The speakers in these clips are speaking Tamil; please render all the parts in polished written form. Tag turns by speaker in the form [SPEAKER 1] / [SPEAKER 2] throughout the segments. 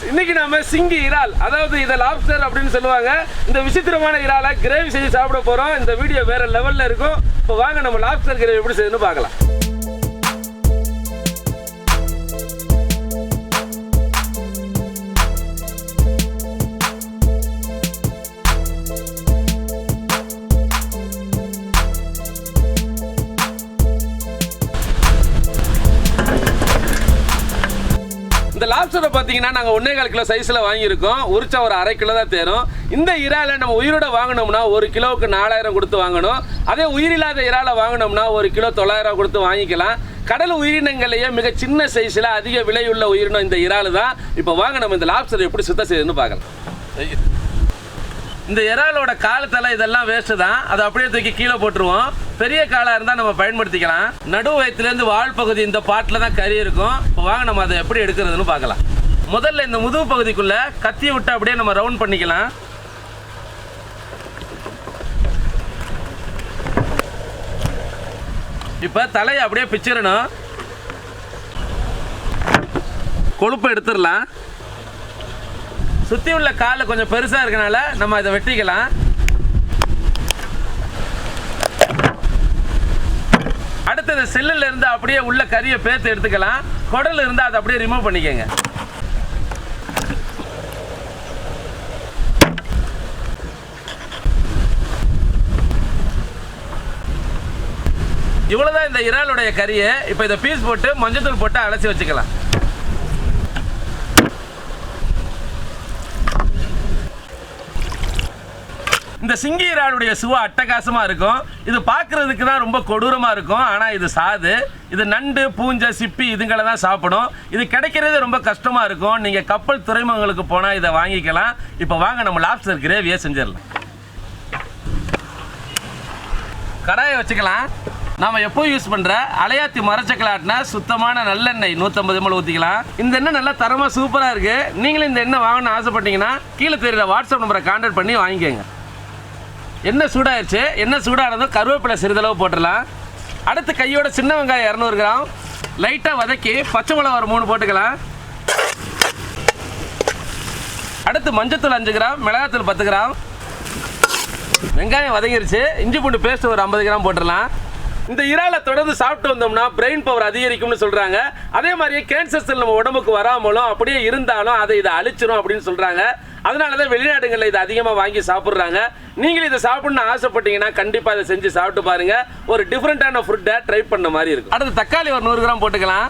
[SPEAKER 1] இன்னைக்கு நாம சிங்கி இறால், அதாவது இதை லாப்ஸ்டர் அப்படின்னு சொல்லுவாங்க, இந்த விசித்திரமான இறாலை கிரேவி செஞ்சு சாப்பிட போறோம். இந்த வீடியோ வேற லெவல்ல இருக்கும். இப்போ வாங்க நம்ம லாப்ஸ்டர் கிரேவி எப்படி செய்யணும்னு பார்க்கலாம். இந்த லாப்ஸ்டரை பார்த்தீங்கன்னா நாங்கள் 1.25 கிலோ சைஸில் வாங்கியிருக்கோம். உரிச்சா ஒரு 1/2 கிலோ தான் தேரும். இந்த இறாலை நம்ம உயிரோட வாங்கினோம்னா 1 கிலோவுக்கு 4000 கொடுத்து வாங்கணும். அதே உயிரில்லாத இறாலை வாங்கினோம்னா 1 கிலோ 900 கொடுத்து வாங்கிக்கலாம். கடல் உயிரினங்களையே மிக சின்ன சைஸில் அதிக விலையுள்ள உயிரினம் இந்த இறால் தான். இப்போ வாங்க நம்ம இந்த லாப்ஸ்டர் எப்படி சுத்தம் செய்யுதுன்னு பார்க்கலாம். இந்த இறாலோட காலத்தலை இதெல்லாம் வேஸ்ட்டு தான், அதை அப்படியே தூக்கி கீழே போட்டுருவோம். பெரிய காலாக இருந்தால் நம்ம பயன்படுத்திக்கலாம். நடு வயிற்றுலேருந்து வால் பகுதி இந்த பாட்டில் தான் கறி இருக்கும். இப்போ வாங்க நம்ம அதை எப்படி எடுக்கிறதுன்னு பார்க்கலாம். முதல்ல இந்த முதுகு பகுதிக்குள்ளே கத்தியை விட்டு அப்படியே நம்ம ரவுண்ட் பண்ணிக்கலாம். இப்போ தலையை அப்படியே பிச்சிடணும். கொழுப்பு எடுத்துடலாம். சுற்றி உள்ள காலில் கொஞ்சம் பெருசாக இருக்கனால நம்ம இதை வெட்டிக்கலாம். அடுத்தது செல்லில் இருந்து அப்படியே உள்ள கறியை பேர்த்து எடுத்துக்கலாம். குடல் இருந்து அதை அப்படியே ரிமூவ் பண்ணிக்கோங்க. இவ்வளோதான் இந்த இறாலுடைய கறியை. இப்போ இதை பீஸ் போட்டு மஞ்சத்தூள் போட்டு அலசி வச்சுக்கலாம். இந்த சிங்கி இறாலுடைய சுவை அட்டகாசமாக இருக்கும். இது பார்க்குறதுக்கு தான் ரொம்ப கொடூரமாக இருக்கும், ஆனால் இது சாது. இது நண்டு, பூஞ்சை, சிப்பி இதுங்களை தான் சாப்பிடும். இது கிடைக்கிறது ரொம்ப கஷ்டமாக இருக்கும். நீங்கள் கப்பல் துறைமுகங்களுக்கு போனால் இதை வாங்கிக்கலாம். இப்போ வாங்க நம்ம லாப்ஸ்டர் கிரேவியை செஞ்சிடலாம். கடாயை வச்சுக்கலாம். நாம் எப்போ யூஸ் பண்ணுற அலையாத்தி மரச்சக்கலாட்டினா சுத்தமான நல்லெண்ணெய் 150 ml ஊற்றிக்கலாம். இந்த எண்ணெய் நல்லா தரமாக சூப்பராக இருக்குது. நீங்களும் இந்த எண்ணெய் வாங்கணும்னு ஆசைப்பட்டீங்கன்னா கீழே தெரியுற வாட்ஸ்அப் நம்பரை கான்டாக்ட் பண்ணி வாங்கிக்கோங்க. எண்ணெய் சூடாகிடுச்சு. எண்ணெய் சூடானதும் கருவேப்பிலை சிறிதளவு போட்டுடலாம். அடுத்து கையோட சின்ன வெங்காயம் 200 கிராம் லைட்டாக வதக்கி பச்சை மிளகா ஒரு 3 போட்டுக்கலாம். அடுத்து மஞ்சத்தூள் 5 கிராம், மிளகாத்தூள் 10 கிராம். வெங்காயம் வதங்கிருச்சு. இஞ்சி பூண்டு பேஸ்ட் ஒரு 50 கிராம் போட்டுடலாம். இந்த இறாலை தொடர்ந்து சாப்பிட்டு வந்தோம்னா பிரெயின் பவர் அதிகரிக்கும்னு சொல்கிறாங்க. அதே மாதிரியே கேன்சர் செல் நம்ம உடம்புக்கு வராமலும் அப்படியே இருந்தாலும் அதை இதை அழிச்சிடும் அப்படின்னு சொல்கிறாங்க. அதனால தான் வெளிநாடுகளில் இதை அதிகமாக வாங்கி சாப்பிட்றாங்க. நீங்களும் இதை சாப்பிட்ணுன்னு ஆசைப்பட்டீங்கன்னா கண்டிப்பாக இதை செஞ்சு சாப்பிட்டு பாருங்கள். ஒரு டிஃப்ரெண்ட்டான ஃபுட்டை ட்ரை பண்ண மாதிரி இருக்கும். அடுத்து தக்காளி ஒரு 100 கிராம் போட்டுக்கலாம்.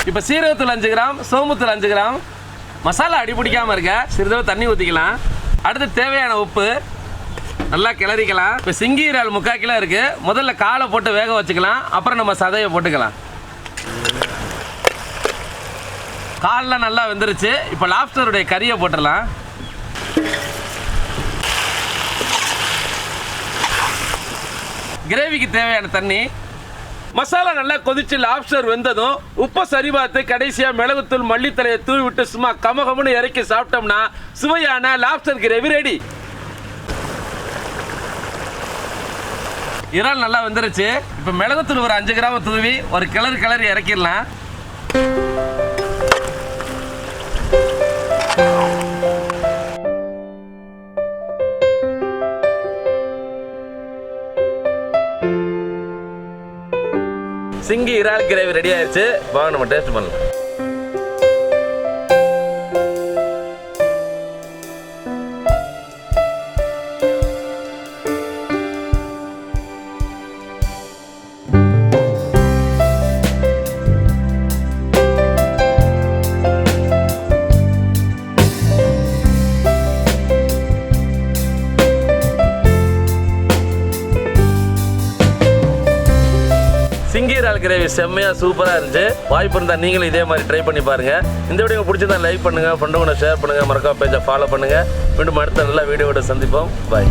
[SPEAKER 1] இப்போ சீரகத்தூள் 5 கிராம், சோம்புத்தூள் 5 கிராம். மசாலா அடிப்பிடிக்காமல் இருக்க சிறிதளவு தண்ணி ஊற்றிக்கலாம். அடுத்து தேவையான உப்பு நல்லா கிளறிக்கலாம். இப்போ சிங்கி இறால் 3/4 கிலோ இருக்குது. முதல்ல காலை போட்டு வேக வச்சுக்கலாம். அப்புறம் நம்ம சதையை போட்டுக்கலாம். காலெலாம் நல்லா வெந்துருச்சு. இப்போ லாப்ஸ்டருடைய கறியை போட்டுடலாம். கிரேவிக்கு தேவையான தண்ணி. மசாலா நல்லா கொதிச்சு லாப்ஸ்டர் வெந்ததும் உப்பை சரி பார்த்து கடைசியாக மிளகுத்தூள் மல்லித்தலையை தூவி விட்டு சும்மா கமகம்னு இறக்கி சாப்பிட்டோம்னா சுவையான லாப்ஸ்டர் கிரேவி ரெடி. இறால் நல்லா வெந்துருச்சு. இப்போ மிளகுத்தூள் ஒரு 5 கிராம் தூவி ஒரு கிளறி இறக்கிடலாம். சிங்கி இறால் கிரேவி ரெடி ஆயிடுச்சு. வாங்க நம்ம டேஸ்ட் பண்ணலாம். சிங்கி இறால் கிரேவி செம்மையாக சூப்பராக இருந்துச்சு. வாய்ப்பு இருந்தால் நீங்களும் இதே மாதிரி ட்ரை பண்ணி பாருங்கள். இந்த வீடியோ பிடிச்சிருந்தா லைக் பண்ணுங்கள், ஃப்ரெண்டு கூட ஷேர் பண்ணுங்கள், மறக்காம பேஜை ஃபாலோ பண்ணுங்கள். மீண்டும் அடுத்த நல்ல வீடியோவோட சந்திப்போம். பாய்.